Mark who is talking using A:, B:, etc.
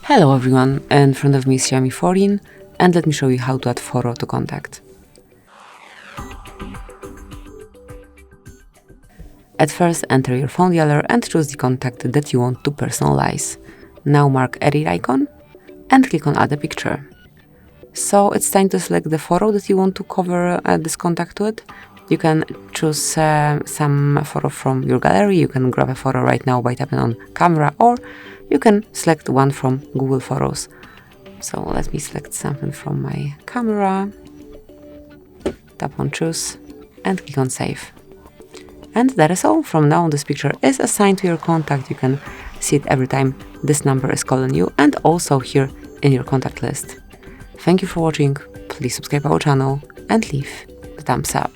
A: Hello everyone, in front of me is Xiaomi 14 and let me show you how to add photo to contact. At first, enter your phone dialer and choose the contact that you want to personalize. Now mark edit icon and click on add a picture. So it's time to select the photo that you want to cover this contact with. You can choose some photo from your gallery. You can grab a photo right now by tapping on camera, or you can select one from Google Photos. So let me select something from my camera, tap on choose and click on save. And that is all. From now on, this picture is assigned to your contact. You can see it every time this number is calling you, and also here in your contact list. Thank you for watching. Please subscribe our channel and leave the thumbs up.